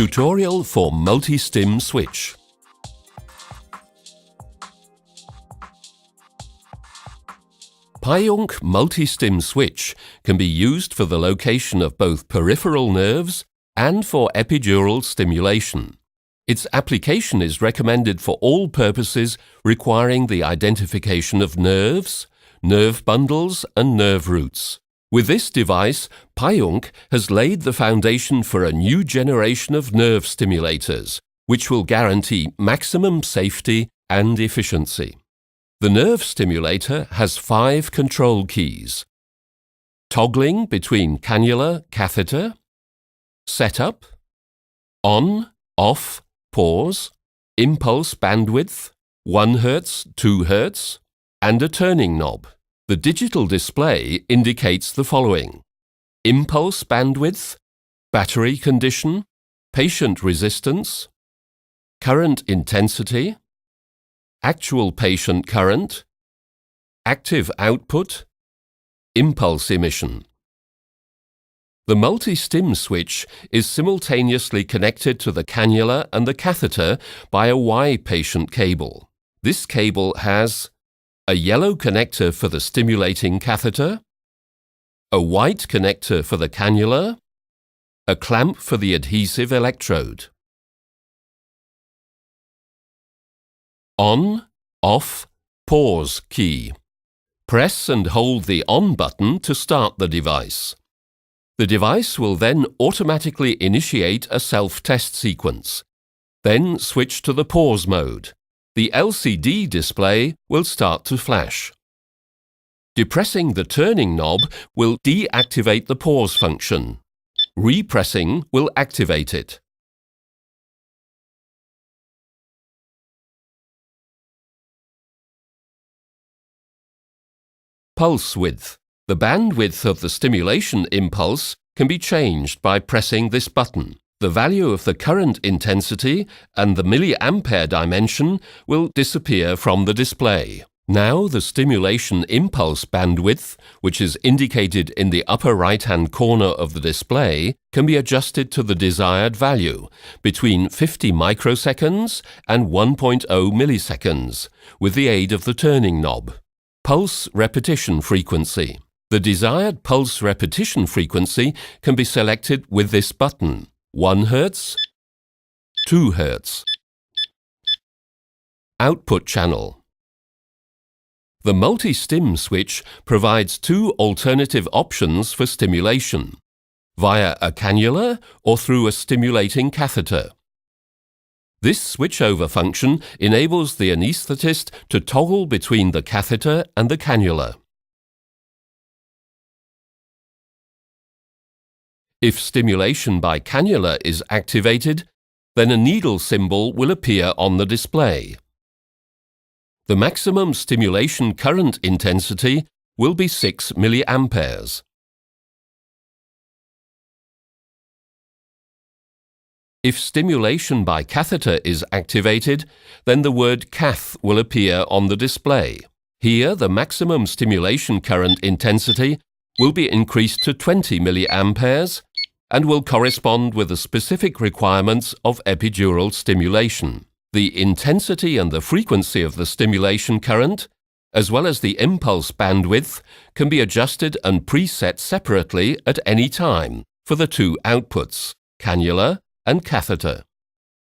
Tutorial for MultiStim switch. Pajunk MultiStim switch can be used for the location of both peripheral nerves and for epidural stimulation. Its application is recommended for all purposes requiring the identification of nerves, nerve bundles and nerve roots. With this device, Pajunk has laid the foundation for a new generation of nerve stimulators, which will guarantee maximum safety and efficiency. The nerve stimulator has 5 control keys: toggling between cannula, catheter, setup, on, off, pause, impulse bandwidth, 1 Hz, 2 Hz, and a turning knob. The digital display indicates the following: impulse bandwidth, battery condition, patient resistance, current intensity, actual patient current, active output, impulse emission. The MultiStim switch is simultaneously connected to the cannula and the catheter by a Y patient cable. This cable has a yellow connector for the stimulating catheter, a white connector for the cannula, a clamp for the adhesive electrode. On, off, pause key. Press and hold the on button to start the device. The device will then automatically initiate a self-test sequence. Then switch to the pause mode. The LCD display will start to flash. Depressing the turning knob will deactivate the pause function. Repressing will activate it. Pulse width. The bandwidth of the stimulation impulse can be changed by pressing this button. The value of the current intensity and the milliampere dimension will disappear from the display. Now the stimulation impulse bandwidth, which is indicated in the upper right-hand corner of the display, can be adjusted to the desired value, between 50 microseconds and 1.0 milliseconds, with the aid of the turning knob. Pulse repetition frequency. The desired pulse repetition frequency can be selected with this button: 1 Hz, 2 Hz. Output channel. The MultiStim switch provides 2 alternative options for stimulation: via a cannula or through a stimulating catheter. This switchover function enables the anaesthetist to toggle between the catheter and the cannula. If stimulation by cannula is activated, then a needle symbol will appear on the display. The maximum stimulation current intensity will be 6 milliamperes. If stimulation by catheter is activated, then the word cath will appear on the display. Here, the maximum stimulation current intensity will be increased to 20 milliamperes and will correspond with the specific requirements of epidural stimulation. The intensity and the frequency of the stimulation current, as well as the impulse bandwidth, can be adjusted and preset separately at any time for the 2 outputs, cannula and catheter.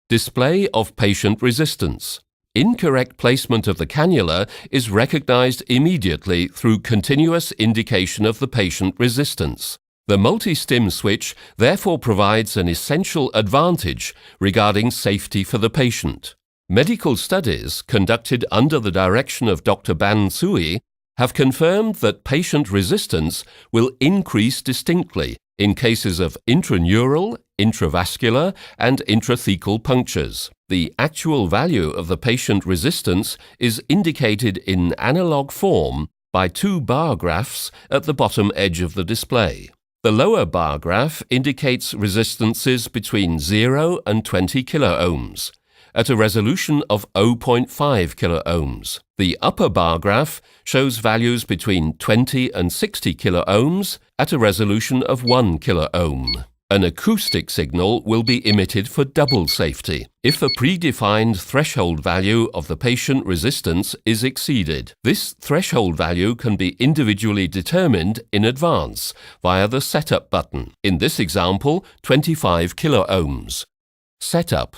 Display of patient resistance. Incorrect placement of the cannula is recognized immediately through continuous indication of the patient resistance. The MultiStim switch therefore provides an essential advantage regarding safety for the patient. Medical studies conducted under the direction of Dr. Ban Tsui have confirmed that patient resistance will increase distinctly in cases of intraneural, intravascular and intrathecal punctures. The actual value of the patient resistance is indicated in analog form by 2 bar graphs at the bottom edge of the display. The lower bar graph indicates resistances between 0 and 20 kiloohms at a resolution of 0.5 kiloohms. The upper bar graph shows values between 20 and 60 kiloohms at a resolution of 1 kiloohm. An acoustic signal will be emitted for double safety if a predefined threshold value of the patient resistance is exceeded. This threshold value can be individually determined in advance via the Setup button. In this example, 25 kiloohms. Setup.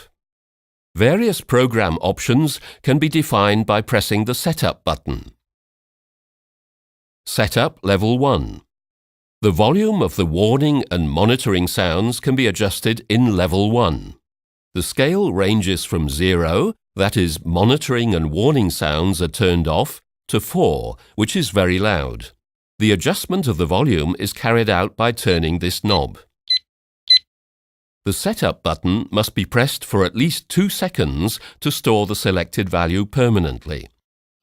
Various program options can be defined by pressing the Setup button. Setup Level 1. The volume of the warning and monitoring sounds can be adjusted in Level 1. The scale ranges from 0, that is, monitoring and warning sounds are turned off, to 4, which is very loud. The adjustment of the volume is carried out by turning this knob. The Setup button must be pressed for at least 2 seconds to store the selected value permanently.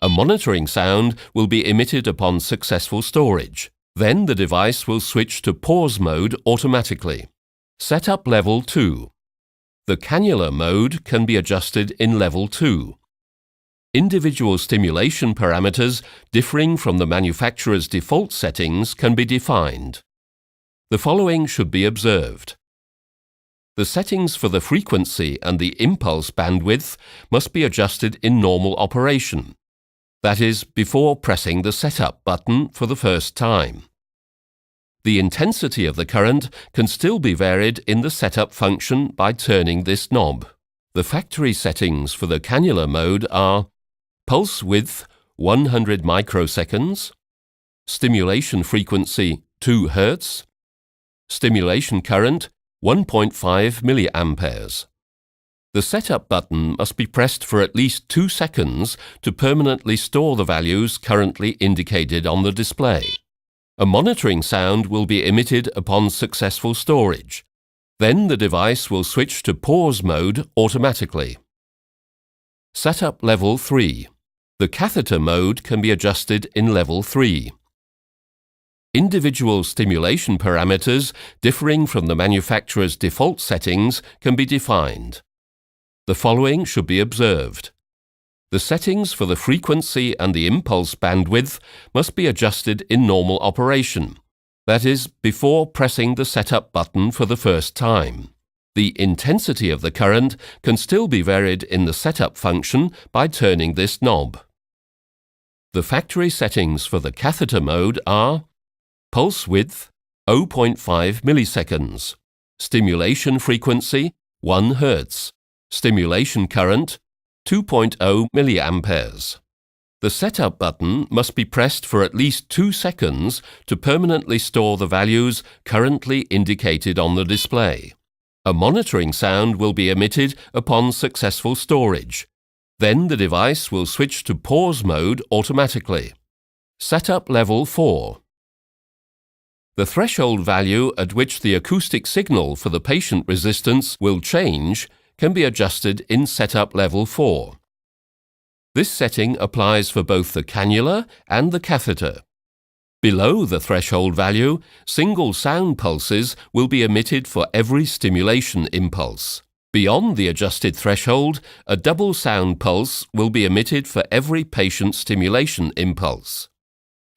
A monitoring sound will be emitted upon successful storage. Then the device will switch to pause mode automatically. Setup Level 2. The cannula mode can be adjusted in Level 2. Individual stimulation parameters differing from the manufacturer's default settings can be defined. The following should be observed. The settings for the frequency and the impulse bandwidth must be adjusted in normal operation. That is, before pressing the Setup button for the first time. The intensity of the current can still be varied in the Setup function by turning this knob. The factory settings for the cannula mode are pulse width 100 microseconds, stimulation frequency 2 Hz, stimulation current 1.5 milliamperes. The Setup button must be pressed for at least 2 seconds to permanently store the values currently indicated on the display. A monitoring sound will be emitted upon successful storage. Then the device will switch to pause mode automatically. Setup Level 3. The catheter mode can be adjusted in Level 3. Individual stimulation parameters differing from the manufacturer's default settings can be defined. The following should be observed. The settings for the frequency and the impulse bandwidth must be adjusted in normal operation, that is, before pressing the Setup button for the first time. The intensity of the current can still be varied in the Setup function by turning this knob. The factory settings for the catheter mode are pulse width 0.5 milliseconds, stimulation frequency 1 Hz, stimulation current 2.0 milliamperes. The Setup button must be pressed for at least 2 seconds to permanently store the values currently indicated on the display. A monitoring sound will be emitted upon successful storage. Then the device will switch to pause mode automatically. Setup Level 4. The threshold value at which the acoustic signal for the patient resistance will change can be adjusted in Setup Level 4. This setting applies for both the cannula and the catheter. Below the threshold value, single sound pulses will be emitted for every stimulation impulse. Beyond the adjusted threshold, a double sound pulse will be emitted for every patient stimulation impulse.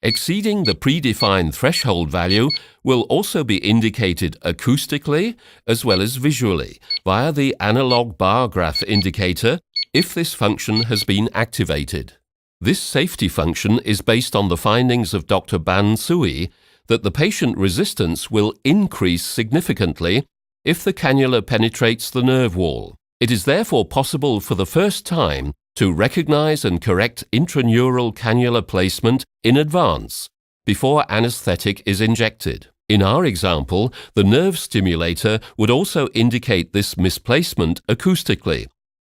Exceeding the predefined threshold value will also be indicated acoustically as well as visually via the analog bar graph indicator if this function has been activated. This safety function is based on the findings of Dr. Ban Sui that the patient resistance will increase significantly if the cannula penetrates the nerve wall. It is therefore possible for the first time to recognize and correct intraneural cannula placement in advance, before anesthetic is injected. In our example, the nerve stimulator would also indicate this misplacement acoustically,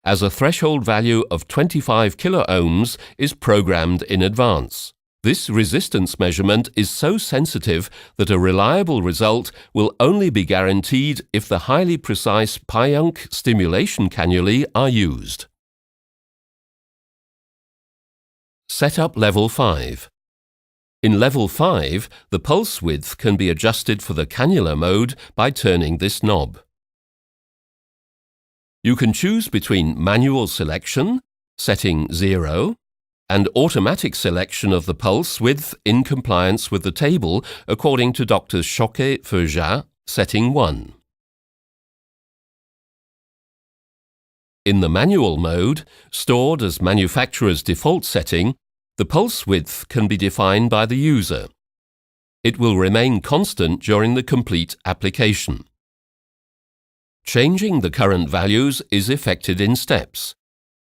as a threshold value of 25 kiloohms is programmed in advance. This resistance measurement is so sensitive that a reliable result will only be guaranteed if the highly precise Pajunk stimulation cannulae are used. Setup Level 5. In Level 5, the pulse width can be adjusted for the cannula mode by turning this knob. You can choose between manual selection, setting 0, and automatic selection of the pulse width in compliance with the table according to Drs. Choquet-Feugeat, setting 1. In the manual mode, stored as manufacturer's default setting, the pulse width can be defined by the user. It will remain constant during the complete application. Changing the current values is effected in steps.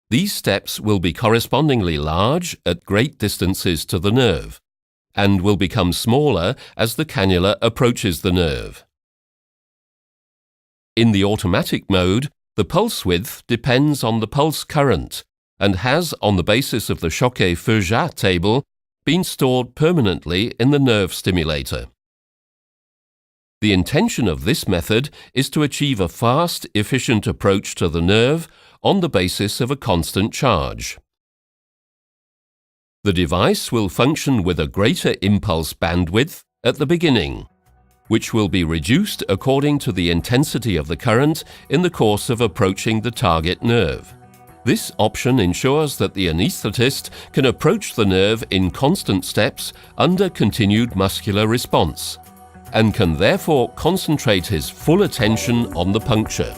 These steps will be correspondingly large at great distances to the nerve, and will become smaller as the cannula approaches the nerve. In the automatic mode, the pulse width depends on the pulse current and has, on the basis of the Choquet-Feugeat table, been stored permanently in the nerve stimulator. The intention of this method is to achieve a fast, efficient approach to the nerve on the basis of a constant charge. The device will function with a greater impulse bandwidth at the beginning, which will be reduced according to the intensity of the current in the course of approaching the target nerve. This option ensures that the anaesthetist can approach the nerve in constant steps under continued muscular response, and can therefore concentrate his full attention on the puncture.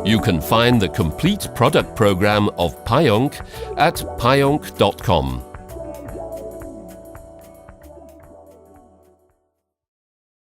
You can find the complete product program of Pajunk at pajunk.com.